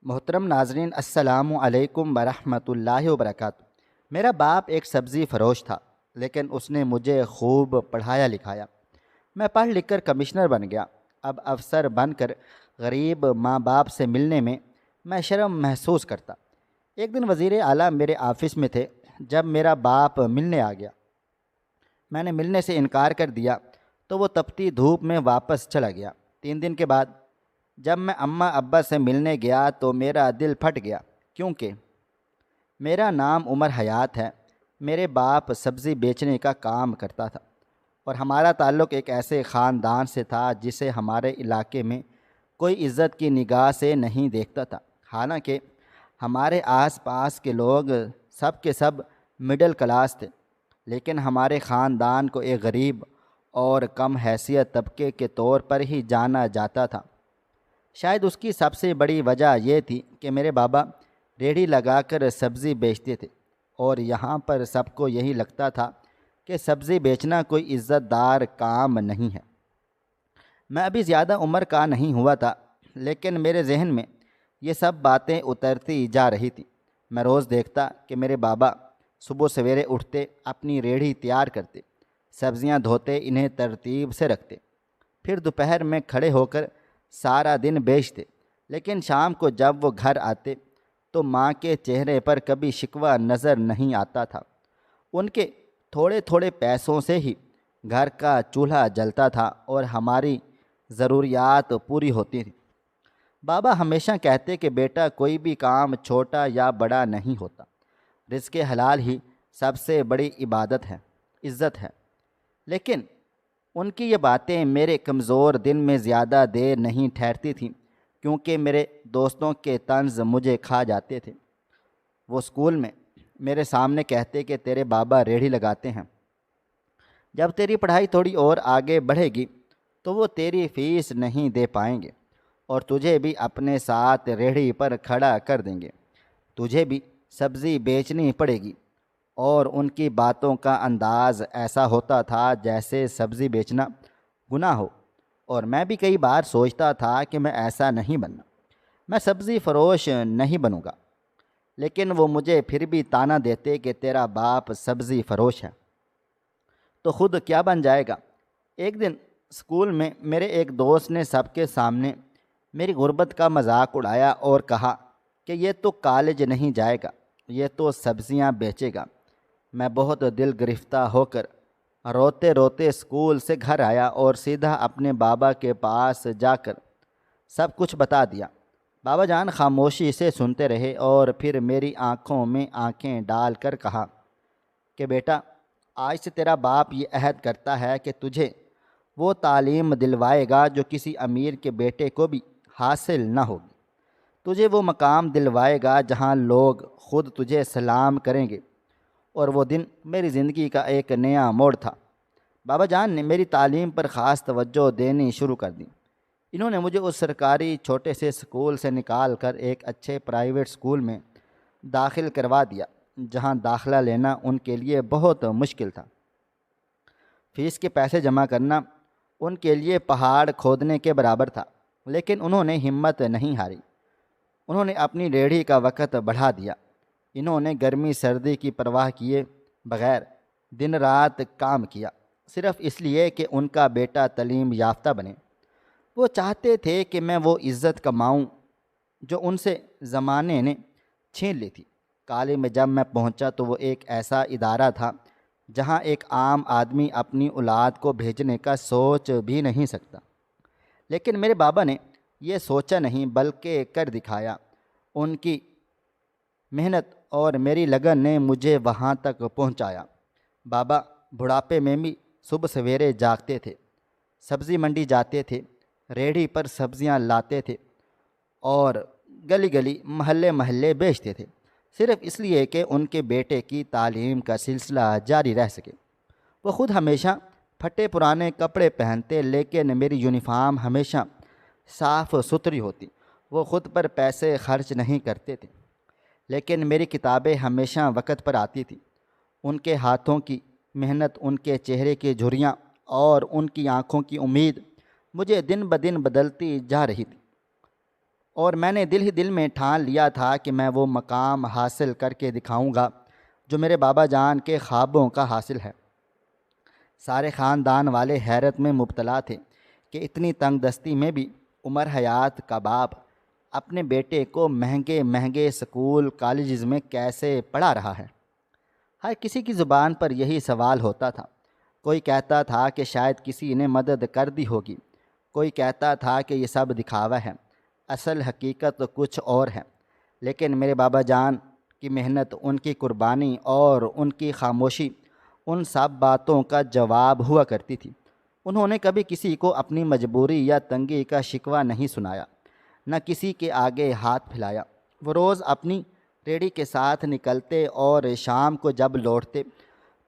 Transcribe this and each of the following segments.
محترم ناظرین، السلام علیکم ورحمۃ اللہ وبرکاتہ۔ میرا باپ ایک سبزی فروش تھا، لیکن اس نے مجھے خوب پڑھایا لکھایا۔ میں پڑھ لکھ کر کمشنر بن گیا۔ اب افسر بن کر غریب ماں باپ سے ملنے میں شرم محسوس کرتا۔ ایک دن وزیر اعلیٰ میرے آفس میں تھے جب میرا باپ ملنے آ گیا۔ میں نے ملنے سے انکار کر دیا تو وہ تپتی دھوپ میں واپس چلا گیا۔ 3 دن کے بعد جب میں اماں ابا سے ملنے گیا تو میرا دل پھٹ گیا، کیونکہ میرا نام عمر حیات ہے۔ میرے باپ سبزی بیچنے کا کام کرتا تھا اور ہمارا تعلق ایک ایسے خاندان سے تھا جسے ہمارے علاقے میں کوئی عزت کی نگاہ سے نہیں دیکھتا تھا۔ حالانکہ ہمارے آس پاس کے لوگ سب کے سب مڈل کلاس تھے، لیکن ہمارے خاندان کو ایک غریب اور کم حیثیت طبقے کے طور پر ہی جانا جاتا تھا۔ شاید اس کی سب سے بڑی وجہ یہ تھی کہ میرے بابا ریڑھی لگا کر سبزی بیچتے تھے، اور یہاں پر سب کو یہی لگتا تھا کہ سبزی بیچنا کوئی عزت دار کام نہیں ہے۔ میں ابھی زیادہ عمر کا نہیں ہوا تھا، لیکن میرے ذہن میں یہ سب باتیں اترتی جا رہی تھیں۔ میں روز دیکھتا کہ میرے بابا صبح سویرے اٹھتے، اپنی ریڑھی تیار کرتے، سبزیاں دھوتے، انہیں ترتیب سے رکھتے، پھر دوپہر میں کھڑے ہو کر سارا دن بیچتے۔ لیکن شام کو جب وہ گھر آتے تو ماں کے چہرے پر کبھی شکوہ نظر نہیں آتا تھا۔ ان کے تھوڑے تھوڑے پیسوں سے ہی گھر کا چولہا جلتا تھا اور ہماری ضروریات پوری ہوتی تھیں۔ بابا ہمیشہ کہتے کہ بیٹا، کوئی بھی کام چھوٹا یا بڑا نہیں ہوتا، رزق حلال ہی سب سے بڑی عبادت ہے، عزت ہے۔ لیکن ان کی یہ باتیں میرے کمزور دل میں زیادہ دیر نہیں ٹھہرتی تھیں، کیونکہ میرے دوستوں کے طنز مجھے کھا جاتے تھے۔ وہ اسکول میں میرے سامنے کہتے کہ تیرے بابا ریڑھی لگاتے ہیں، جب تیری پڑھائی تھوڑی اور آگے بڑھے گی تو وہ تیری فیس نہیں دے پائیں گے اور تجھے بھی اپنے ساتھ ریڑھی پر کھڑا کر دیں گے، تجھے بھی سبزی بیچنی پڑے گی۔ اور ان کی باتوں کا انداز ایسا ہوتا تھا جیسے سبزی بیچنا گناہ ہو، اور میں بھی کئی بار سوچتا تھا کہ میں ایسا نہیں بننا، میں سبزی فروش نہیں بنوں گا۔ لیکن وہ مجھے پھر بھی طعنہ دیتے کہ تیرا باپ سبزی فروش ہے تو خود کیا بن جائے گا۔ ایک دن اسکول میں میرے ایک دوست نے سب کے سامنے میری غربت کا مذاق اڑایا اور کہا کہ یہ تو کالج نہیں جائے گا، یہ تو سبزیاں بیچے گا۔ میں بہت دل گرفتہ ہو کر روتے روتے اسکول سے گھر آیا اور سیدھا اپنے بابا کے پاس جا کر سب کچھ بتا دیا۔ بابا جان خاموشی سے سنتے رہے اور پھر میری آنکھوں میں آنکھیں ڈال کر کہا کہ بیٹا، آج سے تیرا باپ یہ عہد کرتا ہے کہ تجھے وہ تعلیم دلوائے گا جو کسی امیر کے بیٹے کو بھی حاصل نہ ہوگی، تجھے وہ مقام دلوائے گا جہاں لوگ خود تجھے سلام کریں گے۔ اور وہ دن میری زندگی کا ایک نیا موڑ تھا۔ بابا جان نے میری تعلیم پر خاص توجہ دینی شروع کر دی۔ انہوں نے مجھے اس سرکاری چھوٹے سے اسکول سے نکال کر ایک اچھے پرائیویٹ اسکول میں داخل کروا دیا، جہاں داخلہ لینا ان کے لیے بہت مشکل تھا۔ فیس کے پیسے جمع کرنا ان کے لیے پہاڑ کھودنے کے برابر تھا، لیکن انہوں نے ہمت نہیں ہاری۔ انہوں نے اپنی ریڑھی کا وقت بڑھا دیا۔ انہوں نے گرمی سردی کی پرواہ کیے بغیر دن رات کام کیا، صرف اس لیے کہ ان کا بیٹا تعلیم یافتہ بنے۔ وہ چاہتے تھے کہ میں وہ عزت کماؤں جو ان سے زمانے نے چھین لی تھی۔ کالج میں جب میں پہنچا تو وہ ایک ایسا ادارہ تھا جہاں ایک عام آدمی اپنی اولاد کو بھیجنے کا سوچ بھی نہیں سکتا۔ لیکن میرے بابا نے یہ سوچا نہیں بلکہ کر دکھایا۔ ان کی محنت اور میری لگن نے مجھے وہاں تک پہنچایا۔ بابا بڑھاپے میں بھی صبح سویرے جاگتے تھے، سبزی منڈی جاتے تھے، ریڑھی پر سبزیاں لاتے تھے اور گلی گلی محلے محلے بیچتے تھے، صرف اس لیے کہ ان کے بیٹے کی تعلیم کا سلسلہ جاری رہ سکے۔ وہ خود ہمیشہ پھٹے پرانے کپڑے پہنتے، لیکن میری یونیفارم ہمیشہ صاف ستھری ہوتی۔ وہ خود پر پیسے خرچ نہیں کرتے تھے، لیکن میری کتابیں ہمیشہ وقت پر آتی تھیں۔ ان کے ہاتھوں کی محنت، ان کے چہرے کی جھریاں اور ان کی آنکھوں کی امید مجھے دن بدن بدلتی جا رہی تھی۔ اور میں نے دل ہی دل میں ٹھان لیا تھا کہ میں وہ مقام حاصل کر کے دکھاؤں گا جو میرے بابا جان کے خوابوں کا حاصل ہے۔ سارے خاندان والے حیرت میں مبتلا تھے کہ اتنی تنگ دستی میں بھی عمر حیات کا باپ اپنے بیٹے کو مہنگے مہنگے سکول کالجز میں کیسے پڑھا رہا ہے۔ ہر کسی کی زبان پر یہی سوال ہوتا تھا۔ کوئی کہتا تھا کہ شاید کسی نے مدد کر دی ہوگی، کوئی کہتا تھا کہ یہ سب دکھاوا ہے، اصل حقیقت کچھ اور ہے۔ لیکن میرے بابا جان کی محنت، ان کی قربانی اور ان کی خاموشی ان سب باتوں کا جواب ہوا کرتی تھی۔ انہوں نے کبھی کسی کو اپنی مجبوری یا تنگی کا شکوہ نہیں سنایا، نہ کسی کے آگے ہاتھ پھیلایا۔ وہ روز اپنی ریڑھی کے ساتھ نکلتے اور شام کو جب لوٹتے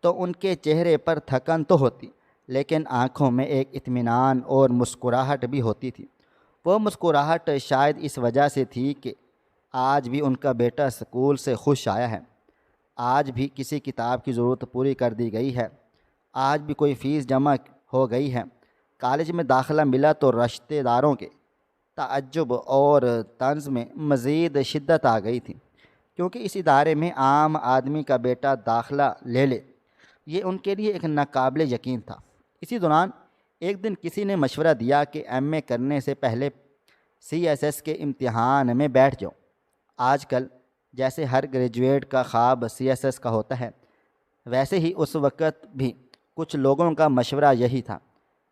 تو ان کے چہرے پر تھکن تو ہوتی، لیکن آنکھوں میں ایک اطمینان اور مسکراہٹ بھی ہوتی تھی۔ وہ مسکراہٹ شاید اس وجہ سے تھی کہ آج بھی ان کا بیٹا اسکول سے خوش آیا ہے، آج بھی کسی کتاب کی ضرورت پوری کر دی گئی ہے، آج بھی کوئی فیس جمع ہو گئی ہے۔ کالج میں داخلہ ملا تو رشتہ داروں کے تعجب اور طنز میں مزید شدت آ گئی تھی، کیونکہ اس ادارے میں عام آدمی کا بیٹا داخلہ لے لے یہ ان کے لیے ایک ناقابل یقین تھا۔ اسی دوران ایک دن کسی نے مشورہ دیا کہ ایم اے کرنے سے پہلے سی ایس ایس کے امتحان میں بیٹھ جاؤ۔ آج کل جیسے ہر گریجویٹ کا خواب سی ایس ایس کا ہوتا ہے، ویسے ہی اس وقت بھی کچھ لوگوں کا مشورہ یہی تھا۔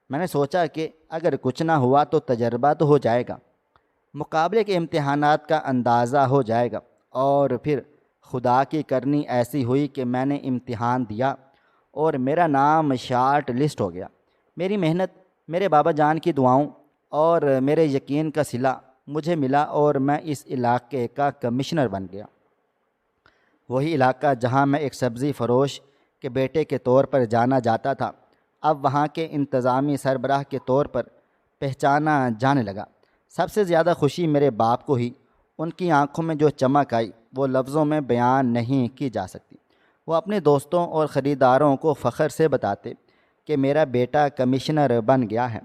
میں نے سوچا کہ اگر کچھ نہ ہوا تو تجربہ تو ہو جائے گا، مقابلے کے امتحانات کا اندازہ ہو جائے گا۔ اور پھر خدا کی کرنی ایسی ہوئی کہ میں نے امتحان دیا اور میرا نام شارٹ لسٹ ہو گیا۔ میری محنت، میرے بابا جان کی دعاؤں اور میرے یقین کا صلہ مجھے ملا اور میں اس علاقے کا کمشنر بن گیا۔ وہی علاقہ جہاں میں ایک سبزی فروش کے بیٹے کے طور پر جانا جاتا تھا، اب وہاں کے انتظامی سربراہ کے طور پر پہچانا جانے لگا۔ سب سے زیادہ خوشی میرے باپ کو ہی۔ ان کی آنکھوں میں جو چمک آئی وہ لفظوں میں بیان نہیں کی جا سکتی۔ وہ اپنے دوستوں اور خریداروں کو فخر سے بتاتے کہ میرا بیٹا کمشنر بن گیا ہے۔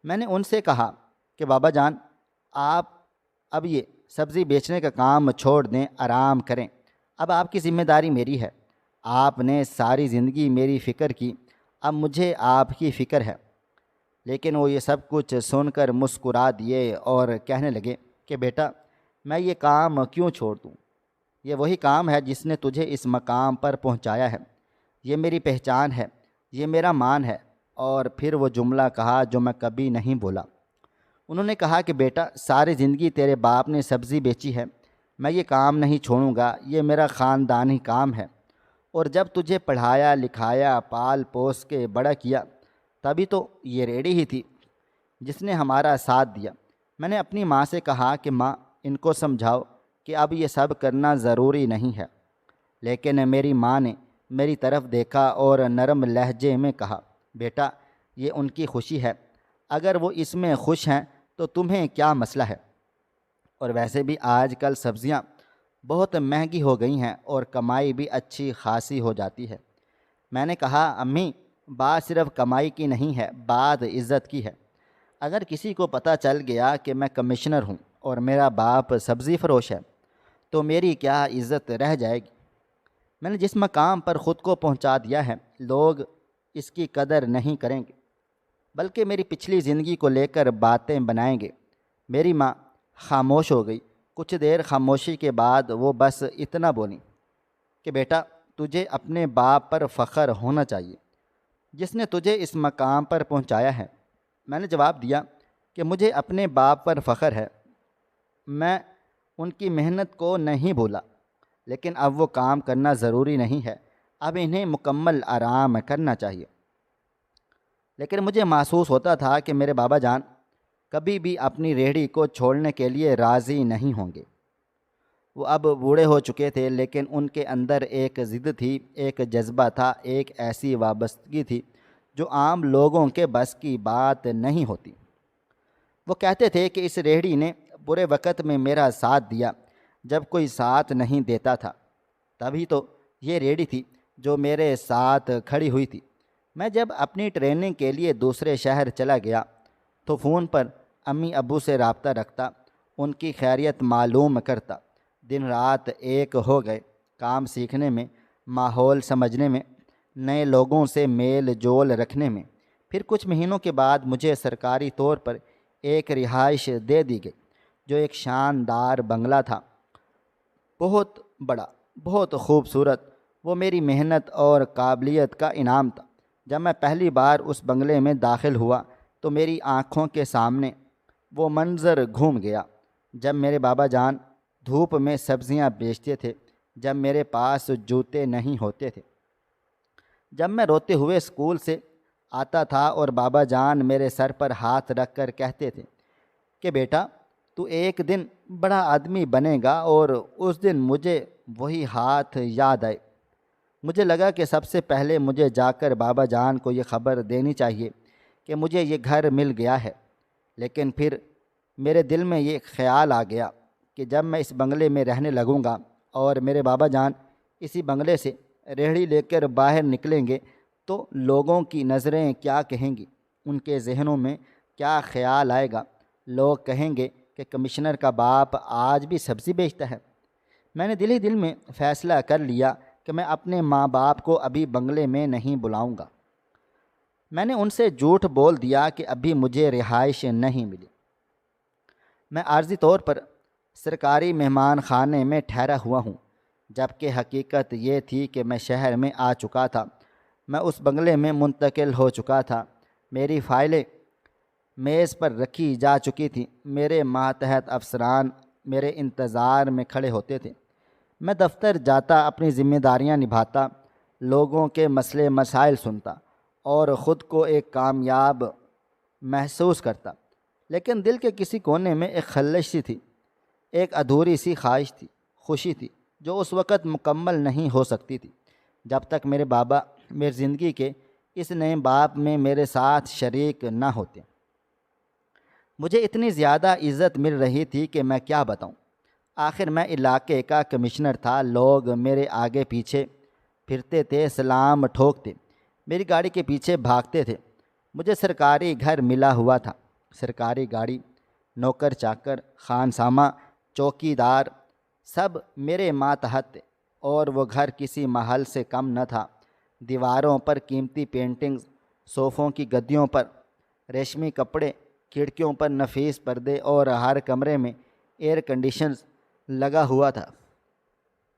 میں نے ان سے کہا کہ بابا جان، آپ اب یہ سبزی بیچنے کا کام چھوڑ دیں، آرام کریں، اب آپ کی ذمہ داری میری ہے۔ آپ نے ساری زندگی میری فکر کی، اب مجھے آپ کی فکر ہے۔ لیکن وہ یہ سب کچھ سن کر مسکرا دیے اور کہنے لگے کہ بیٹا، میں یہ کام کیوں چھوڑ دوں؟ یہ وہی کام ہے جس نے تجھے اس مقام پر پہنچایا ہے، یہ میری پہچان ہے، یہ میرا مان ہے۔ اور پھر وہ جملہ کہا جو میں کبھی نہیں بولا۔ انہوں نے کہا کہ بیٹا، ساری زندگی تیرے باپ نے سبزی بیچی ہے، میں یہ کام نہیں چھوڑوں گا، یہ میرا خاندانی کام ہے۔ اور جب تجھے پڑھایا لکھایا پال پوس کے بڑا کیا، تبھی تو یہ ریڑھی ہی تھی جس نے ہمارا ساتھ دیا۔ میں نے اپنی ماں سے کہا کہ ماں، ان کو سمجھاؤ کہ اب یہ سب کرنا ضروری نہیں ہے۔ لیکن میری ماں نے میری طرف دیکھا اور نرم لہجے میں کہا، بیٹا، یہ ان کی خوشی ہے، اگر وہ اس میں خوش ہیں تو تمہیں کیا مسئلہ ہے؟ اور ویسے بھی آج کل سبزیاں بہت مہنگی ہو گئی ہیں اور کمائی بھی اچھی خاصی ہو جاتی ہے۔ میں نے کہا، امی، بات صرف کمائی کی نہیں ہے، بات عزت کی ہے۔ اگر کسی کو پتہ چل گیا کہ میں کمشنر ہوں اور میرا باپ سبزی فروش ہے تو میری کیا عزت رہ جائے گی؟ میں نے جس مقام پر خود کو پہنچا دیا ہے، لوگ اس کی قدر نہیں کریں گے، بلکہ میری پچھلی زندگی کو لے کر باتیں بنائیں گے۔ میری ماں خاموش ہو گئی۔ کچھ دیر خاموشی کے بعد وہ بس اتنا بولی کہ بیٹا، تجھے اپنے باپ پر فخر ہونا چاہیے جس نے تجھے اس مقام پر پہنچایا ہے۔ میں نے جواب دیا کہ مجھے اپنے باپ پر فخر ہے، میں ان کی محنت کو نہیں بھولا، لیکن اب وہ کام کرنا ضروری نہیں ہے، اب انہیں مکمل آرام کرنا چاہیے۔ لیکن مجھے محسوس ہوتا تھا کہ میرے بابا جان کبھی بھی اپنی ریڑھی کو چھوڑنے کے لیے راضی نہیں ہوں گے۔ وہ اب بوڑھے ہو چکے تھے، لیکن ان کے اندر ایک ضد تھی، ایک جذبہ تھا، ایک ایسی وابستگی تھی جو عام لوگوں کے بس کی بات نہیں ہوتی۔ وہ کہتے تھے کہ اس ریڑھی نے برے وقت میں میرا ساتھ دیا جب کوئی ساتھ نہیں دیتا تھا، تبھی تو یہ ریڑھی تھی جو میرے ساتھ کھڑی ہوئی تھی۔ میں جب اپنی ٹریننگ کے لیے دوسرے شہر چلا گیا تو فون پر امی ابو سے رابطہ رکھتا ان کی خیریت معلوم کرتا۔ دن رات ایک ہو گئے، کام سیکھنے میں، ماحول سمجھنے میں، نئے لوگوں سے میل جول رکھنے میں۔ پھر کچھ مہینوں کے بعد مجھے سرکاری طور پر ایک رہائش دے دی گئی، جو ایک شاندار بنگلہ تھا، بہت بڑا، بہت خوبصورت۔ وہ میری محنت اور قابلیت کا انعام تھا۔ جب میں پہلی بار اس بنگلے میں داخل ہوا تو میری آنکھوں کے سامنے وہ منظر گھوم گیا، جب میرے بابا جان دھوپ میں سبزیاں بیچتے تھے، جب میرے پاس جوتے نہیں ہوتے تھے، جب میں روتے ہوئے اسکول سے آتا تھا اور بابا جان میرے سر پر ہاتھ رکھ کر کہتے تھے کہ بیٹا تو ایک دن بڑا آدمی بنے گا، اور اس دن مجھے وہی ہاتھ یاد آئے۔ مجھے لگا کہ سب سے پہلے مجھے جا کر بابا جان کو یہ خبر دینی چاہیے کہ مجھے یہ گھر مل گیا ہے۔ لیکن پھر میرے دل میں یہ خیال آ گیا کہ جب میں اس بنگلے میں رہنے لگوں گا اور میرے بابا جان اسی بنگلے سے ریہڑی لے کر باہر نکلیں گے تو لوگوں کی نظریں کیا کہیں گی، ان کے ذہنوں میں کیا خیال آئے گا؟ لوگ کہیں گے کہ کمشنر کا باپ آج بھی سبزی بیچتا ہے۔ میں نے دل ہی دل میں فیصلہ کر لیا کہ میں اپنے ماں باپ کو ابھی بنگلے میں نہیں بلاؤں گا۔ میں نے ان سے جھوٹ بول دیا کہ ابھی مجھے رہائش نہیں ملی۔ میں عارضی طور پر سرکاری مہمان خانے میں ٹھہرا ہوا ہوں، جبکہ حقیقت یہ تھی کہ میں شہر میں آ چکا تھا۔ میں اس بنگلے میں منتقل ہو چکا تھا۔ میری فائلیں میز پر رکھی جا چکی تھیں۔ میرے ماتحت افسران میرے انتظار میں کھڑے ہوتے تھے۔ میں دفتر جاتا، اپنی ذمہ داریاں نبھاتا، لوگوں کے مسئلے مسائل سنتا اور خود کو ایک کامیاب محسوس کرتا۔ لیکن دل کے کسی کونے میں ایک خلش سی تھی، ایک ادھوری سی خواہش تھی، خوشی تھی، جو اس وقت مکمل نہیں ہو سکتی تھی جب تک میرے بابا میری زندگی کے اس نئے باب میں میرے ساتھ شریک نہ ہوتے۔ مجھے اتنی زیادہ عزت مل رہی تھی کہ میں کیا بتاؤں۔ آخر میں علاقے کا کمشنر تھا، لوگ میرے آگے پیچھے پھرتے تھے، سلام ٹھوکتے، میری گاڑی کے پیچھے بھاگتے تھے۔ مجھے سرکاری گھر ملا ہوا تھا، سرکاری گاڑی، نوکر چاکر، خانسامہ، چوکیدار، سب میرے ماتحت تھے، اور وہ گھر کسی محل سے کم نہ تھا۔ دیواروں پر قیمتی پینٹنگز، صوفوں کی گدیوں پر ریشمی کپڑے، کھڑکیوں پر نفیس پردے، اور ہر کمرے میں ایئر کنڈیشنز لگا ہوا تھا۔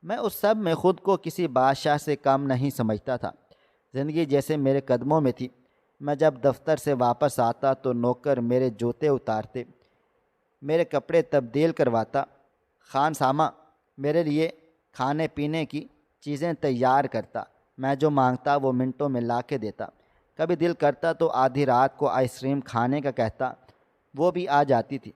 میں اس سب میں خود کو کسی بادشاہ سے کم نہیں سمجھتا تھا۔ زندگی جیسے میرے قدموں میں تھی۔ میں جب دفتر سے واپس آتا تو نوکر میرے جوتے اتارتے، میرے کپڑے تبدیل کرواتا، خانسامہ میرے لیے کھانے پینے کی چیزیں تیار کرتا، میں جو مانگتا وہ منٹوں میں لا کے دیتا۔ کبھی دل کرتا تو آدھی رات کو آئس کریم کھانے کا کہتا، وہ بھی آ جاتی تھی۔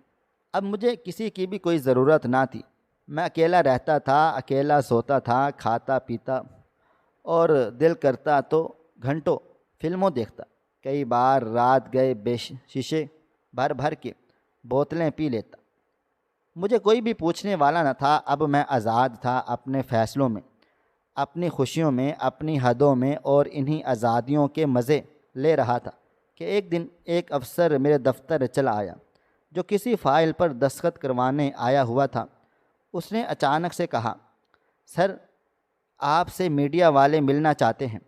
اب مجھے کسی کی بھی کوئی ضرورت نہ تھی۔ میں اکیلا رہتا تھا، اکیلا سوتا تھا، کھاتا پیتا، اور دل کرتا تو گھنٹوں فلموں دیکھتا۔ کئی بار رات گئے شیشے بھر بھر کے بوتلیں پی لیتا۔ مجھے کوئی بھی پوچھنے والا نہ تھا۔ اب میں آزاد تھا، اپنے فیصلوں میں، اپنی خوشیوں میں، اپنی حدوں میں، اور انہی آزادیوں کے مزے لے رہا تھا کہ ایک دن ایک افسر میرے دفتر چلا آیا، جو کسی فائل پر دستخط کروانے آیا ہوا تھا۔ اس نے اچانک سے کہا، سر آپ سے میڈیا والے ملنا چاہتے ہیں۔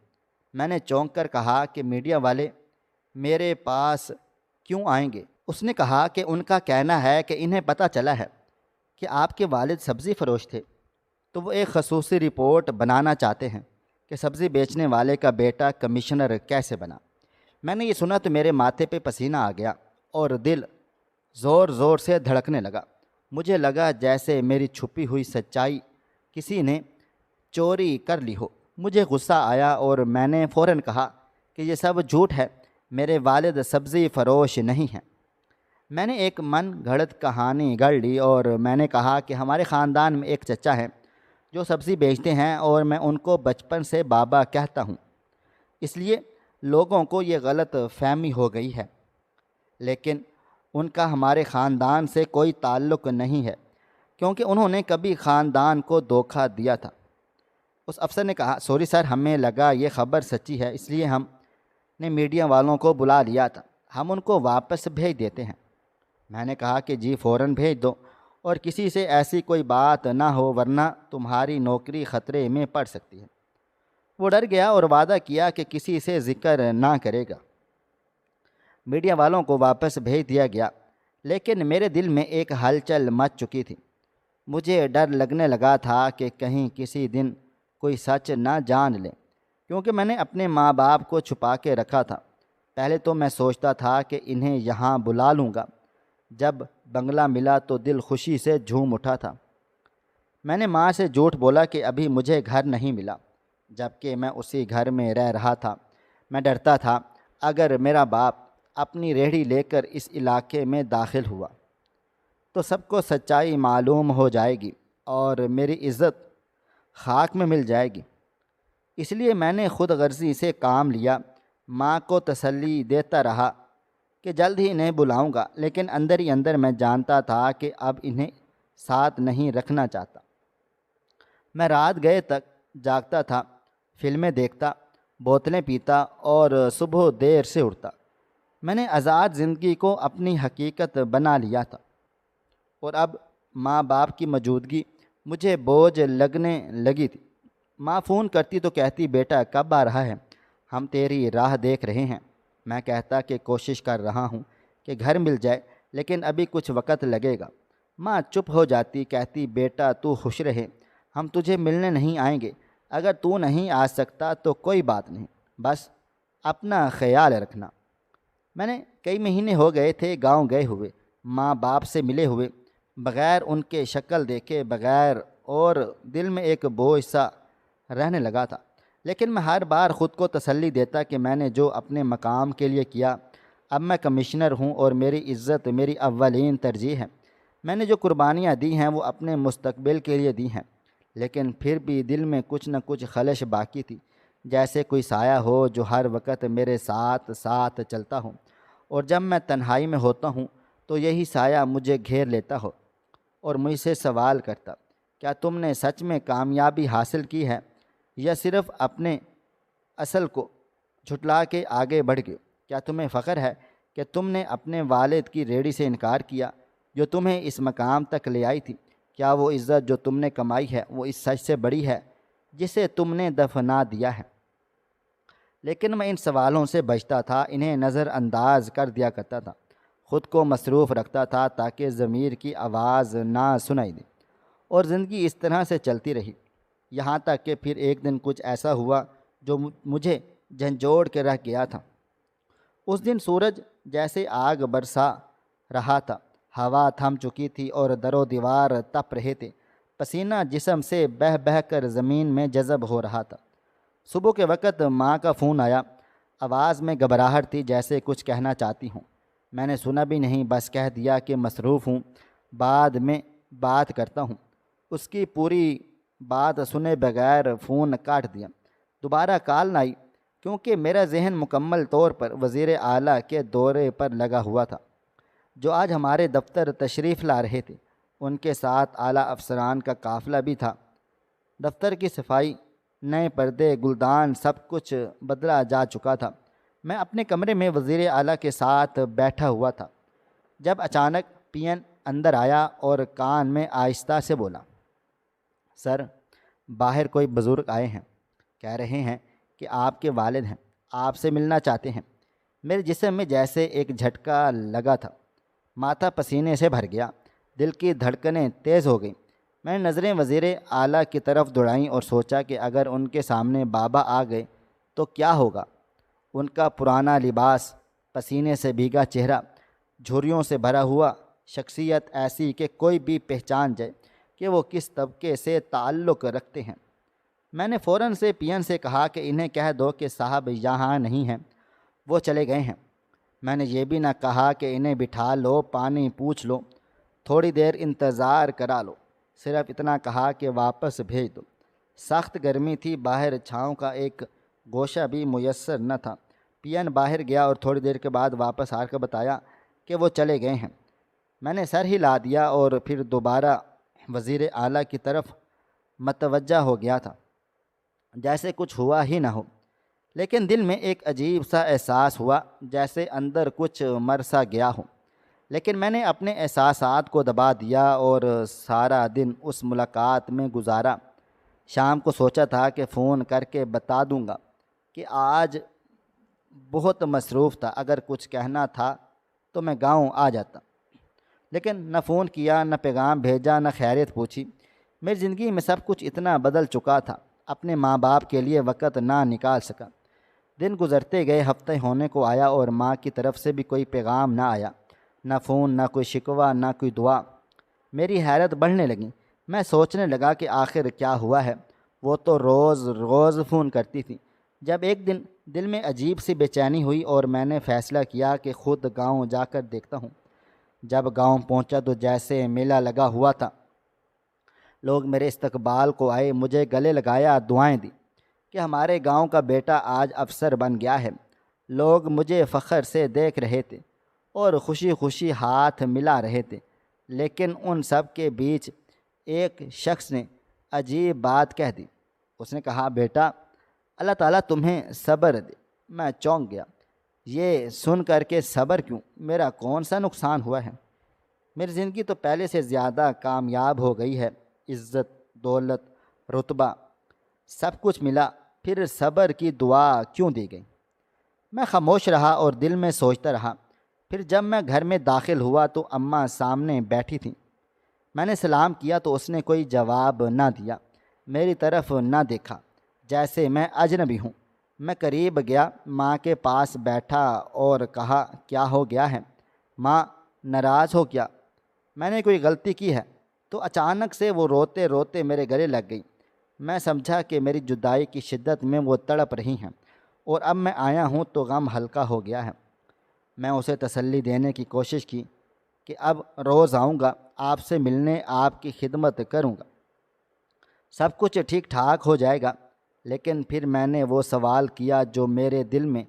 میں نے چونک کر کہا کہ میڈیا والے میرے پاس کیوں آئیں گے؟ اس نے کہا کہ ان کا کہنا ہے کہ انہیں پتہ چلا ہے کہ آپ کے والد سبزی فروش تھے، تو وہ ایک خصوصی رپورٹ بنانا چاہتے ہیں کہ سبزی بیچنے والے کا بیٹا کمشنر کیسے بنا۔ میں نے یہ سنا تو میرے ماتھے پہ پسینہ آ گیا اور دل زور زور سے دھڑکنے لگا۔ مجھے لگا جیسے میری چھپی ہوئی سچائی کسی نے چوری کر لی ہو۔ مجھے غصہ آیا اور میں نے فوراً کہا کہ یہ سب جھوٹ ہے، میرے والد سبزی فروش نہیں ہیں۔ میں نے ایک من گھڑت کہانی گڑھ لی اور میں نے کہا کہ ہمارے خاندان میں ایک چچا ہے جو سبزی بیچتے ہیں، اور میں ان کو بچپن سے بابا کہتا ہوں، اس لیے لوگوں کو یہ غلط فہمی ہو گئی ہے، لیکن ان کا ہمارے خاندان سے کوئی تعلق نہیں ہے، کیونکہ انہوں نے کبھی خاندان کو دھوکہ دیا تھا۔ اس افسر نے کہا، سوری سر، ہمیں لگا یہ خبر سچی ہے، اس لیے ہم نے میڈیا والوں کو بلا لیا تھا، ہم ان کو واپس بھیج دیتے ہیں۔ میں نے کہا کہ جی فوراً بھیج دو، اور کسی سے ایسی کوئی بات نہ ہو ورنہ تمہاری نوکری خطرے میں پڑ سکتی ہے۔ وہ ڈر گیا اور وعدہ کیا کہ کسی سے ذکر نہ کرے گا۔ میڈیا والوں کو واپس بھیج دیا گیا، لیکن میرے دل میں ایک ہلچل مچ چکی تھی۔ مجھے ڈر لگنے لگا تھا کہ کہیں کسی دن کوئی سچ نہ جان لے، کیونکہ میں نے اپنے ماں باپ کو چھپا کے رکھا تھا۔ پہلے تو میں سوچتا تھا کہ انہیں یہاں بلا لوں گا۔ جب بنگلہ ملا تو دل خوشی سے جھوم اٹھا تھا۔ میں نے ماں سے جھوٹ بولا کہ ابھی مجھے گھر نہیں ملا، جبکہ میں اسی گھر میں رہ رہا تھا۔ میں ڈرتا تھا اگر میرا باپ اپنی ریہڑی لے کر اس علاقے میں داخل ہوا تو سب کو سچائی معلوم ہو جائے گی اور میری عزت خاک میں مل جائے گی۔ اس لیے میں نے خود غرضی سے کام لیا۔ ماں کو تسلی دیتا رہا کہ جلد ہی انہیں بلاؤں گا، لیکن اندر ہی اندر میں جانتا تھا کہ اب انہیں ساتھ نہیں رکھنا چاہتا۔ میں رات گئے تک جاگتا تھا، فلمیں دیکھتا، بوتلیں پیتا اور صبح دیر سے اٹھتا۔ میں نے آزاد زندگی کو اپنی حقیقت بنا لیا تھا، اور اب ماں باپ کی موجودگی مجھے بوجھ لگنے لگی تھی۔ ماں فون کرتی تو کہتی، بیٹا کب آ رہا ہے؟ ہم تیری راہ دیکھ رہے ہیں۔ میں کہتا کہ کوشش کر رہا ہوں کہ گھر مل جائے، لیکن ابھی کچھ وقت لگے گا۔ ماں چپ ہو جاتی، کہتی، بیٹا تو خوش رہے، ہم تجھے ملنے نہیں آئیں گے۔ اگر تو نہیں آ سکتا تو کوئی بات نہیں، بس اپنا خیال رکھنا۔ میں نے کئی مہینے ہو گئے تھے گاؤں گئے ہوئے، ماں باپ سے ملے ہوئے، بغیر ان کے شکل دیکھے بغیر، اور دل میں ایک بوجھ سا رہنے لگا تھا۔ لیکن میں ہر بار خود کو تسلی دیتا کہ میں نے جو اپنے مقام کے لیے کیا، اب میں کمشنر ہوں اور میری عزت میری اولین ترجیح ہے۔ میں نے جو قربانیاں دی ہیں وہ اپنے مستقبل کے لیے دی ہیں، لیکن پھر بھی دل میں کچھ نہ کچھ خلش باقی تھی، جیسے کوئی سایہ ہو جو ہر وقت میرے ساتھ ساتھ چلتا ہو، اور جب میں تنہائی میں ہوتا ہوں تو یہی سایہ مجھے گھیر لیتا ہو اور مجھ سے سوال کرتا، کیا تم نے سچ میں کامیابی حاصل کی ہے یا صرف اپنے اصل کو جھٹلا کے آگے بڑھ گئے؟ کیا تمہیں فخر ہے کہ تم نے اپنے والد کی ریڑھی سے انکار کیا جو تمہیں اس مقام تک لے آئی تھی؟ کیا وہ عزت جو تم نے کمائی ہے وہ اس سچ سے بڑی ہے جسے تم نے دفنا دیا ہے؟ لیکن میں ان سوالوں سے بچتا تھا، انہیں نظر انداز کر دیا کرتا تھا، خود کو مصروف رکھتا تھا تاکہ ضمیر کی آواز نہ سنائی دے، اور زندگی اس طرح سے چلتی رہی، یہاں تک کہ پھر ایک دن کچھ ایسا ہوا جو مجھے جھنجھوڑ کے رکھ گیا تھا۔ اس دن سورج جیسے آگ برسا رہا تھا، ہوا تھم چکی تھی اور در و دیوار تپ رہے تھے، پسینہ جسم سے بہہ بہہ کر زمین میں جذب ہو رہا تھا۔ صبح کے وقت ماں کا فون آیا، آواز میں گھبراہٹ تھی، جیسے کچھ کہنا چاہتی ہوں۔ میں نے سنا بھی نہیں، بس کہہ دیا کہ مصروف ہوں، بعد میں بات کرتا ہوں۔ اس کی پوری بات سنے بغیر فون کاٹ دیا۔ دوبارہ کال نہ آئی، کیونکہ میرا ذہن مکمل طور پر وزیر اعلیٰ کے دورے پر لگا ہوا تھا، جو آج ہمارے دفتر تشریف لا رہے تھے۔ ان کے ساتھ اعلیٰ افسران کا قافلہ بھی تھا۔ دفتر کی صفائی، نئے پردے، گلدان، سب کچھ بدلا جا چکا تھا۔ میں اپنے کمرے میں وزیر اعلیٰ کے ساتھ بیٹھا ہوا تھا جب اچانک پی این اندر آیا اور کان میں آہستہ سے بولا، سر، باہر کوئی بزرگ آئے ہیں، کہہ رہے ہیں کہ آپ کے والد ہیں، آپ سے ملنا چاہتے ہیں۔ میرے جسم میں جیسے ایک جھٹکا لگا تھا، ماتھا پسینے سے بھر گیا، دل کی دھڑکنیں تیز ہو گئیں۔ میں نے نظریں وزیر اعلیٰ کی طرف دوڑائیں اور سوچا کہ اگر ان کے سامنے بابا آ گئے تو کیا ہوگا۔ ان کا پرانا لباس، پسینے سے بھیگا چہرہ، جھریوں سے بھرا ہوا، شخصیت ایسی کہ کوئی بھی پہچان جائے کہ وہ کس طبقے سے تعلق رکھتے ہیں۔ میں نے فوراً سے پی این سے کہا کہ انہیں کہہ دو کہ صاحب یہاں نہیں ہیں، وہ چلے گئے ہیں۔ میں نے یہ بھی نہ کہا کہ انہیں بٹھا لو، پانی پوچھ لو، تھوڑی دیر انتظار کرا لو، صرف اتنا کہا کہ واپس بھیج دو۔ سخت گرمی تھی، باہر چھاؤں کا ایک گوشہ بھی میسر نہ تھا۔ پی این باہر گیا اور تھوڑی دیر کے بعد واپس آ کر بتایا کہ وہ چلے گئے ہیں۔ میں نے سر ہلا دیا اور پھر دوبارہ وزیر اعلیٰ کی طرف متوجہ ہو گیا تھا، جیسے کچھ ہوا ہی نہ ہو۔ لیکن دل میں ایک عجیب سا احساس ہوا، جیسے اندر کچھ مر سا گیا ہو۔ لیکن میں نے اپنے احساسات کو دبا دیا اور سارا دن اس ملاقات میں گزارا۔ شام کو سوچا تھا کہ فون کر کے بتا دوں گا کہ آج بہت مصروف تھا، اگر کچھ کہنا تھا تو میں گاؤں آ جاتا، لیکن نہ فون کیا، نہ پیغام بھیجا، نہ خیریت پوچھی۔ میری زندگی میں سب کچھ اتنا بدل چکا تھا، اپنے ماں باپ کے لیے وقت نہ نکال سکا۔ دن گزرتے گئے، ہفتے ہونے کو آیا اور ماں کی طرف سے بھی کوئی پیغام نہ آیا، نہ فون، نہ کوئی شکوہ، نہ کوئی دعا۔ میری حیرت بڑھنے لگی۔ میں سوچنے لگا کہ آخر کیا ہوا ہے، وہ تو روز روز فون کرتی تھی۔ جب ایک دن دل میں عجیب سی بے چینی ہوئی اور میں نے فیصلہ کیا کہ خود گاؤں جا کر دیکھتا ہوں۔ جب گاؤں پہنچا تو جیسے میلہ لگا ہوا تھا، لوگ میرے استقبال کو آئے، مجھے گلے لگایا، دعائیں دی کہ ہمارے گاؤں کا بیٹا آج افسر بن گیا ہے۔ لوگ مجھے فخر سے دیکھ رہے تھے اور خوشی خوشی ہاتھ ملا رہے تھے، لیکن ان سب کے بیچ ایک شخص نے عجیب بات کہہ دی۔ اس نے کہا، بیٹا، اللہ تعالیٰ تمہیں صبر دے۔ میں چونک گیا۔ یہ سن کر کے صبر کیوں؟ میرا کون سا نقصان ہوا ہے؟ میری زندگی تو پہلے سے زیادہ کامیاب ہو گئی ہے، عزت، دولت، رتبہ، سب کچھ ملا، پھر صبر کی دعا کیوں دی گئی؟ میں خاموش رہا اور دل میں سوچتا رہا۔ پھر جب میں گھر میں داخل ہوا تو اماں سامنے بیٹھی تھیں۔ میں نے سلام کیا تو اس نے کوئی جواب نہ دیا، میری طرف نہ دیکھا، جیسے میں اجنبی ہوں۔ میں قریب گیا، ماں کے پاس بیٹھا اور کہا، کیا ہو گیا ہے ماں؟ ناراض ہو کیا؟ میں نے کوئی غلطی کی ہے؟ تو اچانک سے وہ روتے روتے میرے گلے لگ گئی۔ میں سمجھا کہ میری جدائی کی شدت میں وہ تڑپ رہی ہیں، اور اب میں آیا ہوں تو غم ہلکا ہو گیا ہے۔ میں اسے تسلی دینے کی کوشش کی کہ اب روز آؤں گا، آپ سے ملنے، آپ کی خدمت کروں گا، سب کچھ ٹھیک ٹھاک ہو جائے گا۔ لیکن پھر میں نے وہ سوال کیا جو میرے دل میں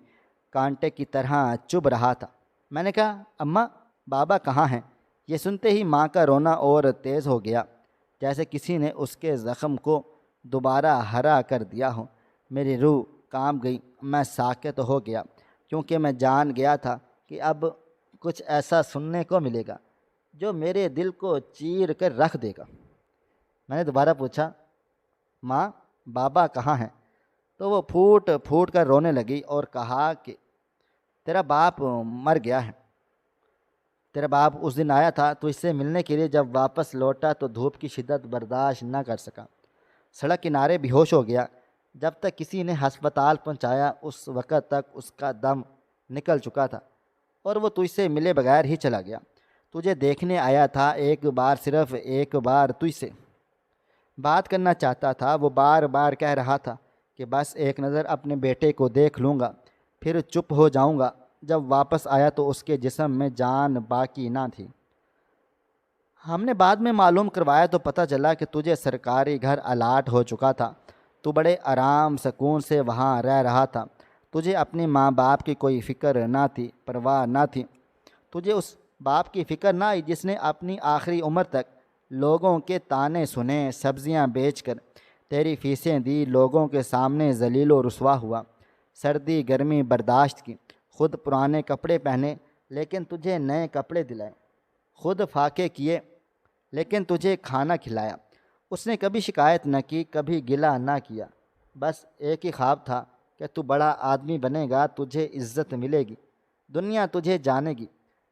کانٹے کی طرح چبھ رہا تھا۔ میں نے کہا، اماں، بابا کہاں ہیں؟ یہ سنتے ہی ماں کا رونا اور تیز ہو گیا، جیسے کسی نے اس کے زخم کو دوبارہ ہرا کر دیا ہو۔ میری روح کانپ گئی، میں ساکت ہو گیا، کیونکہ میں جان گیا تھا کہ اب کچھ ایسا سننے کو ملے گا جو میرے دل کو چیر کر رکھ دے گا۔ میں نے دوبارہ پوچھا، ماں، بابا کہاں ہیں؟ تو وہ پھوٹ پھوٹ کر رونے لگی اور کہا کہ تیرا باپ مر گیا ہے۔ تیرا باپ اس دن آیا تھا تو اس سے ملنے کے لیے، جب واپس لوٹا تو دھوپ کی شدت برداشت نہ کر سکا، سڑک کنارے بے ہوش ہو گیا۔ جب تک کسی نے ہسپتال پہنچایا اس وقت تک اس کا دم نکل چکا تھا، اور وہ تجھ سے ملے بغیر ہی چلا گیا۔ تجھے دیکھنے آیا تھا، ایک بار، صرف ایک بار تجھ سے بات کرنا چاہتا تھا۔ وہ بار بار کہہ رہا تھا کہ بس ایک نظر اپنے بیٹے کو دیکھ لوں گا، پھر چپ ہو جاؤں گا۔ جب واپس آیا تو اس کے جسم میں جان باقی نہ تھی۔ ہم نے بعد میں معلوم کروایا تو پتہ چلا کہ تجھے سرکاری گھر الاٹ ہو چکا تھا، تو بڑے آرام سکون سے وہاں رہ رہا تھا۔ تجھے اپنے ماں باپ کی کوئی فکر نہ تھی، پرواہ نہ تھی۔ تجھے اس باپ کی فکر نہ آئی جس نے اپنی آخری عمر تک لوگوں کے تانے سنے، سبزیاں بیچ کر تیری فیسیں دی، لوگوں کے سامنے ذلیل و رسوا ہوا، سردی گرمی برداشت کی، خود پرانے کپڑے پہنے لیکن تجھے نئے کپڑے دلائے، خود فاقے کیے لیکن تجھے کھانا کھلایا۔ اس نے کبھی شکایت نہ کی، کبھی گلہ نہ کیا، بس ایک ہی خواب تھا کہ تو بڑا آدمی بنے گا، تجھے عزت ملے گی، دنیا تجھے جانے گی۔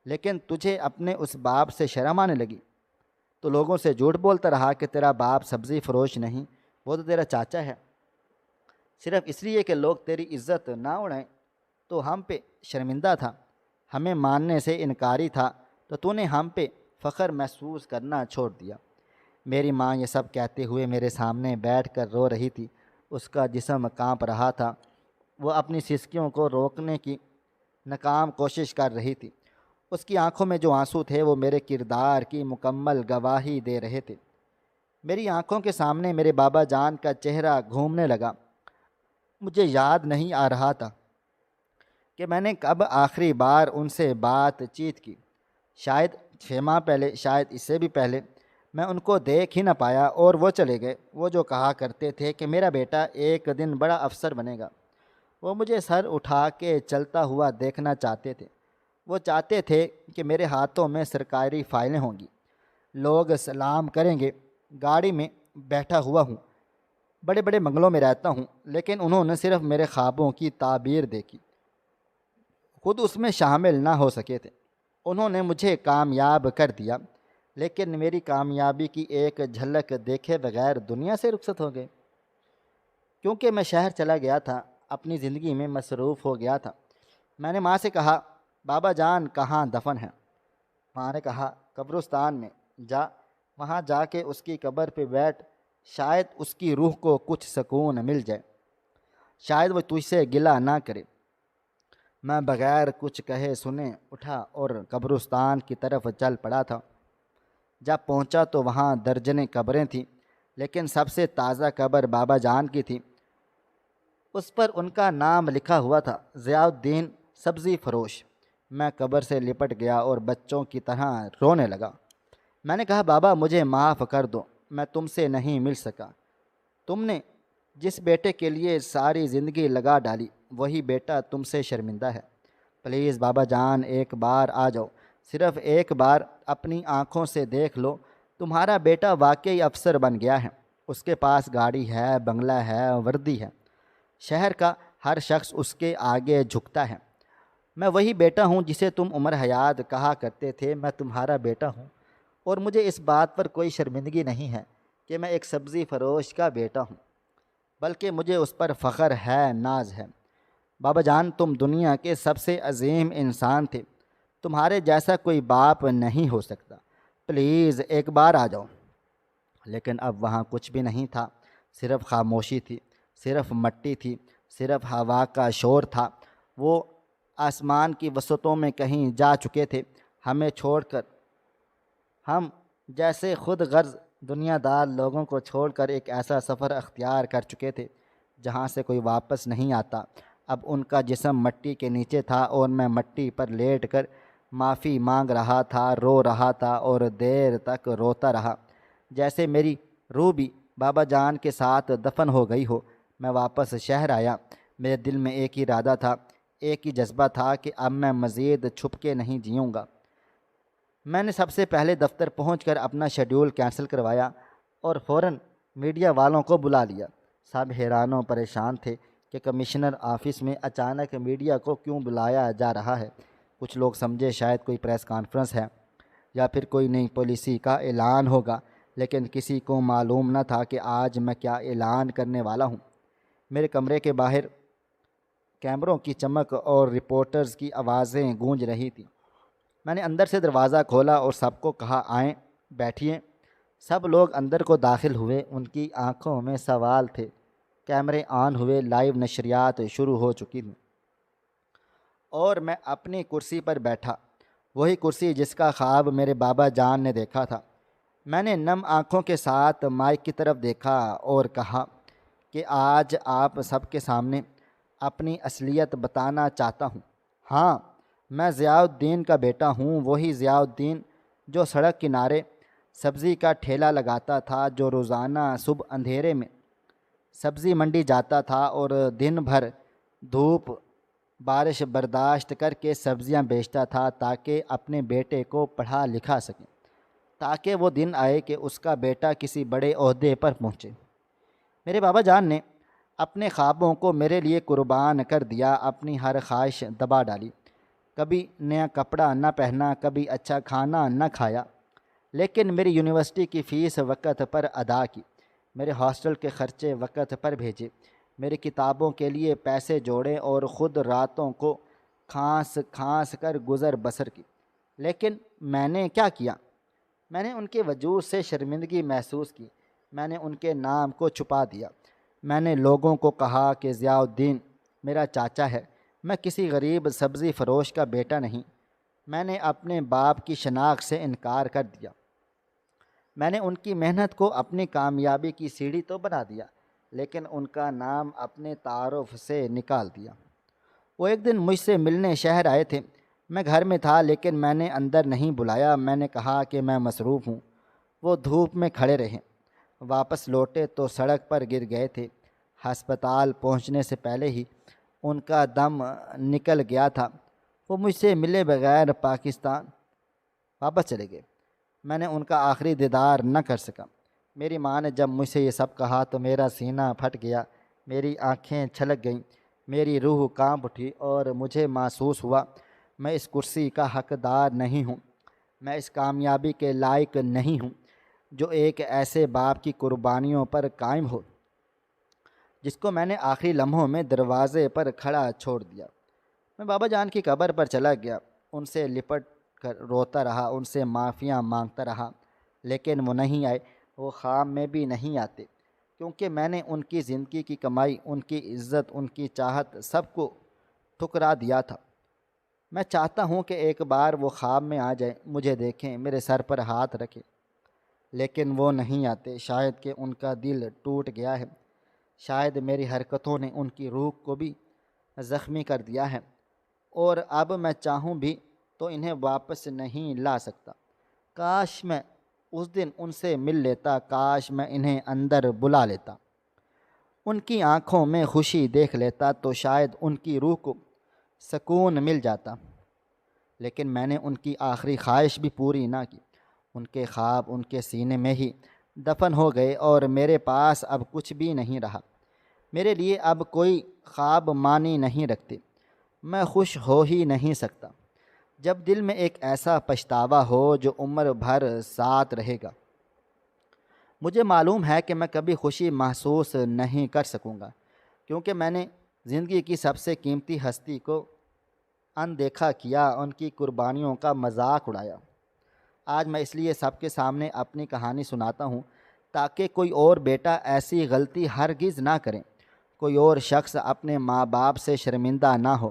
لیکن تجھے اپنے اس باپ سے شرم آنے لگی، تو لوگوں سے جھوٹ بولتا رہا کہ تیرا باپ سبزی فروش نہیں، وہ تو تیرا چاچا ہے۔ صرف اس لیے کہ لوگ تیری عزت نہ اڑائیں، تو ہم پہ شرمندہ تھا، ہمیں ماننے سے انکاری تھا، تو نے ہم پہ فخر محسوس کرنا چھوڑ دیا۔ میری ماں یہ سب کہتے ہوئے میرے سامنے بیٹھ کر رو رہی تھی، اس کا جسم کانپ رہا تھا، وہ اپنی سسکیوں کو روکنے کی ناکام کوشش کر رہی تھی۔ اس کی آنکھوں میں جو آنسو تھے وہ میرے کردار کی مکمل گواہی دے رہے تھے۔ میری آنکھوں کے سامنے میرے بابا جان کا چہرہ گھومنے لگا۔ مجھے یاد نہیں آ رہا تھا کہ میں نے کب آخری بار ان سے بات چیت کی۔ شاید 6 ماہ پہلے، شاید اس سے بھی پہلے۔ میں ان کو دیکھ ہی نہ پایا اور وہ چلے گئے، وہ جو کہا کرتے تھے کہ میرا بیٹا ایک دن بڑا افسر بنے گا۔ وہ مجھے سر اٹھا کے چلتا ہوا دیکھنا چاہتے تھے، وہ چاہتے تھے کہ میرے ہاتھوں میں سرکاری فائلیں ہوں گی، لوگ سلام کریں گے۔ گاڑی میں بیٹھا ہوا ہوں، بڑے بڑے بنگلوں میں رہتا ہوں، لیکن انہوں نے صرف میرے خوابوں کی تعبیر دیکھی، خود اس میں شامل نہ ہو سکے تھے۔ انہوں نے مجھے کامیاب کر دیا، لیکن میری کامیابی کی ایک جھلک دیکھے بغیر دنیا سے رخصت ہو گئے۔ کیونکہ میں شہر چلا گیا تھا، اپنی زندگی میں مصروف ہو گیا تھا۔ میں نے ماں سے کہا، بابا جان کہاں دفن ہیں؟ ماں نے کہا، قبرستان میں جا، وہاں جا کے اس کی قبر پہ بیٹھ، شاید اس کی روح کو کچھ سکون مل جائے، شاید وہ تجھ سے گلہ نہ کرے۔ میں بغیر کچھ کہے سنے اٹھا اور قبرستان کی طرف چل پڑا تھا۔ جب پہنچا تو وہاں درجنیں قبریں تھیں، لیکن سب سے تازہ قبر بابا جان کی تھی۔ اس پر ان کا نام لکھا ہوا تھا، ضیاء الدین سبزی فروش۔ میں قبر سے لپٹ گیا اور بچوں کی طرح رونے لگا۔ میں نے کہا، بابا مجھے معاف کر دو، میں تم سے نہیں مل سکا۔ تم نے جس بیٹے کے لیے ساری زندگی لگا ڈالی، وہی بیٹا تم سے شرمندہ ہے۔ پلیز بابا جان ایک بار آ جاؤ، صرف ایک بار اپنی آنکھوں سے دیکھ لو، تمہارا بیٹا واقعی افسر بن گیا ہے، اس کے پاس گاڑی ہے، بنگلہ ہے، وردی ہے، شہر کا ہر شخص اس کے آگے جھکتا ہے۔ میں وہی بیٹا ہوں جسے تم عمر حیات کہا کرتے تھے میں تمہارا بیٹا ہوں، اور مجھے اس بات پر کوئی شرمندگی نہیں ہے کہ میں ایک سبزی فروش کا بیٹا ہوں، بلکہ مجھے اس پر فخر ہے، ناز ہے۔ بابا جان تم دنیا کے سب سے عظیم انسان تھے، تمہارے جیسا کوئی باپ نہیں ہو سکتا، پلیز ایک بار آ جاؤ۔ لیکن اب وہاں کچھ بھی نہیں تھا، صرف خاموشی تھی، صرف مٹی تھی، صرف ہوا کا شور تھا۔ وہ آسمان کی وسعتوں میں کہیں جا چکے تھے، ہمیں چھوڑ کر۔ ہم جیسے خود غرض دنیا دار لوگوں کو چھوڑ کر ایک ایسا سفر اختیار کر چکے تھے جہاں سے کوئی واپس نہیں آتا۔ اب ان کا جسم مٹی کے نیچے تھا اور میں مٹی پر لیٹ کر معافی مانگ رہا تھا، رو رہا تھا اور دیر تک روتا رہا، جیسے میری روح بھی بابا جان کے ساتھ دفن ہو گئی ہو۔ میں واپس شہر آیا، میرے دل میں ایک ہی ارادہ تھا، ایک ہی جذبہ تھا کہ اب میں مزید چھپ کے نہیں جیوں گا۔ میں نے سب سے پہلے دفتر پہنچ کر اپنا شیڈول کینسل کروایا اور فوراً میڈیا والوں کو بلا لیا۔ سب حیران و پریشان تھے کہ کمشنر آفس میں اچانک میڈیا کو کیوں بلایا جا رہا ہے۔ کچھ لوگ سمجھے شاید کوئی پریس کانفرنس ہے یا پھر کوئی نئی پالیسی کا اعلان ہوگا، لیکن کسی کو معلوم نہ تھا کہ آج میں کیا اعلان کرنے والا ہوں۔ میرے کمرے کے باہر کیمروں کی چمک اور رپورٹرز کی آوازیں گونج رہی تھیں۔ میں نے اندر سے دروازہ کھولا اور سب کو کہا، آئیں بیٹھیے۔ سب لوگ اندر کو داخل ہوئے، ان کی آنکھوں میں سوال تھے۔ کیمرے آن ہوئے، لائیو نشریات شروع ہو چکی تھیں اور میں اپنی کرسی پر بیٹھا، وہی کرسی جس کا خواب میرے بابا جان نے دیکھا تھا۔ میں نے نم آنکھوں کے ساتھ مائک کی طرف دیکھا اور کہا کہ آج آپ سب کے سامنے اپنی اصلیت بتانا چاہتا ہوں۔ ہاں، میں ضیاء الدین کا بیٹا ہوں، وہی ضیاء الدین جو سڑک کنارے سبزی کا ٹھیلا لگاتا تھا، جو روزانہ صبح اندھیرے میں سبزی منڈی جاتا تھا اور دن بھر دھوپ بارش برداشت کر کے سبزیاں بیچتا تھا تاکہ اپنے بیٹے کو پڑھا لکھا سکے، تاکہ وہ دن آئے کہ اس کا بیٹا کسی بڑے عہدے پر پہنچے۔ میرے بابا جان نے اپنے خوابوں کو میرے لیے قربان کر دیا، اپنی ہر خواہش دبا ڈالی۔ کبھی نیا کپڑا نہ پہنا، کبھی اچھا کھانا نہ کھایا، لیکن میری یونیورسٹی کی فیس وقت پر ادا کی، میرے ہاسٹل کے خرچے وقت پر بھیجے، میری کتابوں کے لیے پیسے جوڑے اور خود راتوں کو کھانس کھانس کر گزر بسر کی۔ لیکن میں نے کیا کیا؟ میں نے ان کے وجود سے شرمندگی محسوس کی، میں نے ان کے نام کو چھپا دیا۔ میں نے لوگوں کو کہا کہ ضیاء الدین میرا چاچا ہے، میں کسی غریب سبزی فروش کا بیٹا نہیں۔ میں نے اپنے باپ کی شناخت سے انکار کر دیا۔ میں نے ان کی محنت کو اپنی کامیابی کی سیڑھی تو بنا دیا، لیکن ان کا نام اپنے تعارف سے نکال دیا۔ وہ ایک دن مجھ سے ملنے شہر آئے تھے، میں گھر میں تھا لیکن میں نے اندر نہیں بلایا۔ میں نے کہا کہ میں مصروف ہوں۔ وہ دھوپ میں کھڑے رہے، واپس لوٹے تو سڑک پر گر گئے تھے۔ ہسپتال پہنچنے سے پہلے ہی ان کا دم نکل گیا تھا۔ وہ مجھ سے ملے بغیر پاکستان واپس چلے گئے۔ میں نے ان کا آخری دیدار نہ کر سکا۔ میری ماں نے جب مجھ سے یہ سب کہا تو میرا سینہ پھٹ گیا، میری آنکھیں چھلک گئیں، میری روح کانپ اٹھی اور مجھے محسوس ہوا میں اس کرسی کا حقدار نہیں ہوں، میں اس کامیابی کے لائق نہیں ہوں جو ایک ایسے باپ کی قربانیوں پر قائم ہو جس کو میں نے آخری لمحوں میں دروازے پر کھڑا چھوڑ دیا۔ میں بابا جان کی قبر پر چلا گیا، ان سے لپٹ کر روتا رہا، ان سے معافیاں مانگتا رہا، لیکن وہ نہیں آئے، وہ خواب میں بھی نہیں آتے، کیونکہ میں نے ان کی زندگی کی کمائی، ان کی عزت، ان کی چاہت سب کو ٹھکرا دیا تھا۔ میں چاہتا ہوں کہ ایک بار وہ خواب میں آ جائیں، مجھے دیکھیں، میرے سر پر ہاتھ رکھیں، لیکن وہ نہیں آتے۔ شاید کہ ان کا دل ٹوٹ گیا ہے، شاید میری حرکتوں نے ان کی روح کو بھی زخمی کر دیا ہے، اور اب میں چاہوں بھی تو انہیں واپس نہیں لا سکتا۔ کاش میں اس دن ان سے مل لیتا، کاش میں انہیں اندر بلا لیتا، ان کی آنکھوں میں خوشی دیکھ لیتا تو شاید ان کی روح کو سکون مل جاتا۔ لیکن میں نے ان کی آخری خواہش بھی پوری نہ کی، ان کے خواب ان کے سینے میں ہی دفن ہو گئے، اور میرے پاس اب کچھ بھی نہیں رہا۔ میرے لیے اب کوئی خواب معنی نہیں رکھتے، میں خوش ہو ہی نہیں سکتا جب دل میں ایک ایسا پچھتاوا ہو جو عمر بھر ساتھ رہے گا۔ مجھے معلوم ہے کہ میں کبھی خوشی محسوس نہیں کر سکوں گا، کیونکہ میں نے زندگی کی سب سے قیمتی ہستی کو اندیکھا کیا، ان کی قربانیوں کا مذاق اڑایا۔ آج میں اس لیے سب کے سامنے اپنی کہانی سناتا ہوں تاکہ کوئی اور بیٹا ایسی غلطی ہرگز نہ کرے، کوئی اور شخص اپنے ماں باپ سے شرمندہ نہ ہو۔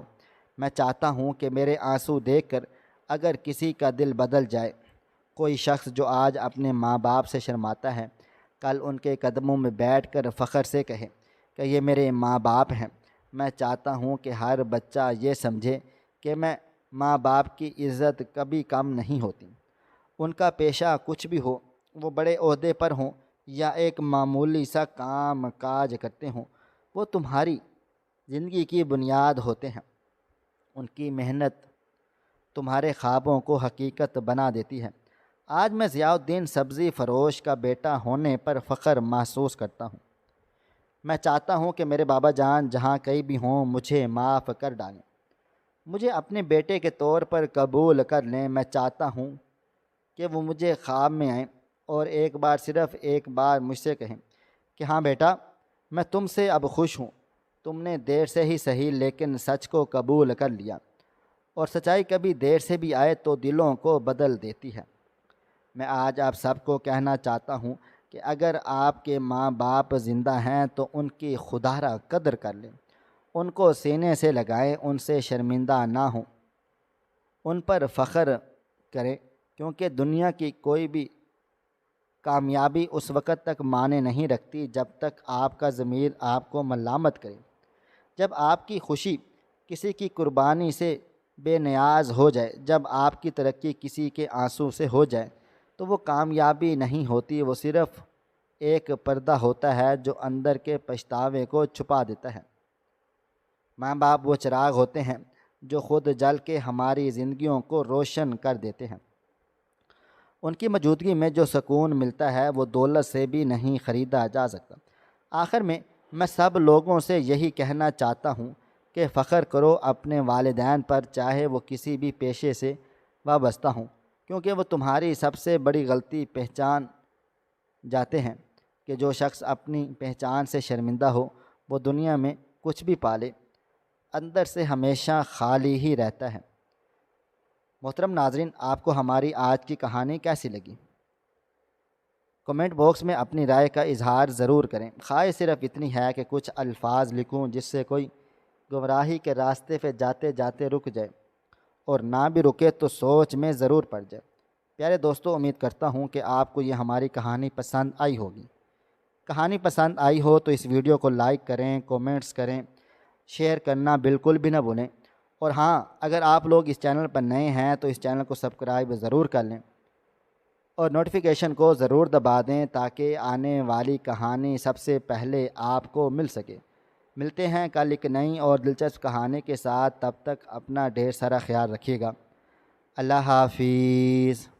میں چاہتا ہوں کہ میرے آنسو دیکھ کر اگر کسی کا دل بدل جائے، کوئی شخص جو آج اپنے ماں باپ سے شرماتا ہے، کل ان کے قدموں میں بیٹھ کر فخر سے کہے کہ یہ میرے ماں باپ ہیں۔ میں چاہتا ہوں کہ ہر بچہ یہ سمجھے کہ میں ماں باپ کی عزت کبھی کم نہیں ہوتی، ان کا پیشہ کچھ بھی ہو، وہ بڑے عہدے پر ہوں یا ایک معمولی سا کام کاج کرتے ہوں، وہ تمہاری زندگی کی بنیاد ہوتے ہیں۔ ان کی محنت تمہارے خوابوں کو حقیقت بنا دیتی ہے۔ آج میں ضیاء الدین سبزی فروش کا بیٹا ہونے پر فخر محسوس کرتا ہوں۔ میں چاہتا ہوں کہ میرے بابا جان جہاں کہیں بھی ہوں مجھے معاف کر ڈالیں، مجھے اپنے بیٹے کے طور پر قبول کر لیں۔ میں چاہتا ہوں کہ وہ مجھے خواب میں آئیں اور ایک بار، صرف ایک بار مجھ سے کہیں کہ ہاں بیٹا، میں تم سے اب خوش ہوں، تم نے دیر سے ہی صحیح لیکن سچ کو قبول کر لیا، اور سچائی کبھی دیر سے بھی آئے تو دلوں کو بدل دیتی ہے۔ میں آج آپ سب کو کہنا چاہتا ہوں کہ اگر آپ کے ماں باپ زندہ ہیں تو ان کی خدارہ قدر کر لیں، ان کو سینے سے لگائیں، ان سے شرمندہ نہ ہوں، ان پر فخر کریں، کیونکہ دنیا کی کوئی بھی کامیابی اس وقت تک معنی نہیں رکھتی جب تک آپ کا ضمیر آپ کو ملامت کرے۔ جب آپ کی خوشی کسی کی قربانی سے بے نیاز ہو جائے، جب آپ کی ترقی کسی کے آنسو سے ہو جائے، تو وہ کامیابی نہیں ہوتی، وہ صرف ایک پردہ ہوتا ہے جو اندر کے پچھتاوے کو چھپا دیتا ہے۔ ماں باپ وہ چراغ ہوتے ہیں جو خود جل کے ہماری زندگیوں کو روشن کر دیتے ہیں۔ ان کی موجودگی میں جو سکون ملتا ہے وہ دولت سے بھی نہیں خریدا جا سکتا۔ آخر میں سب لوگوں سے یہی کہنا چاہتا ہوں کہ فخر کرو اپنے والدین پر، چاہے وہ کسی بھی پیشے سے وابستہ ہوں، کیونکہ وہ تمہاری سب سے بڑی غلطی پہچان جاتے ہیں کہ جو شخص اپنی پہچان سے شرمندہ ہو وہ دنیا میں کچھ بھی پالے، اندر سے ہمیشہ خالی ہی رہتا ہے۔ محترم ناظرین، آپ کو ہماری آج کی کہانی کیسی لگی؟ کمنٹ باکس میں اپنی رائے کا اظہار ضرور کریں۔ خواہش صرف اتنی ہے کہ کچھ الفاظ لکھوں جس سے کوئی گمراہی کے راستے پہ جاتے جاتے رک جائے، اور نہ بھی رکے تو سوچ میں ضرور پڑ جائے۔ پیارے دوستو، امید کرتا ہوں کہ آپ کو یہ ہماری کہانی پسند آئی ہوگی۔ کہانی پسند آئی ہو تو اس ویڈیو کو لائک کریں، کومنٹس کریں، شیئر کرنا بالکل بھی نہ بھولیں، اور ہاں، اگر آپ لوگ اس چینل پر نئے ہیں تو اس چینل کو سبسکرائب ضرور کر لیں اور نوٹیفیکیشن کو ضرور دبا دیں تاکہ آنے والی کہانی سب سے پہلے آپ کو مل سکے۔ ملتے ہیں کل ایک نئی اور دلچسپ کہانی کے ساتھ، تب تک اپنا ڈھیر سارا خیال رکھیے گا۔ اللہ حافظ۔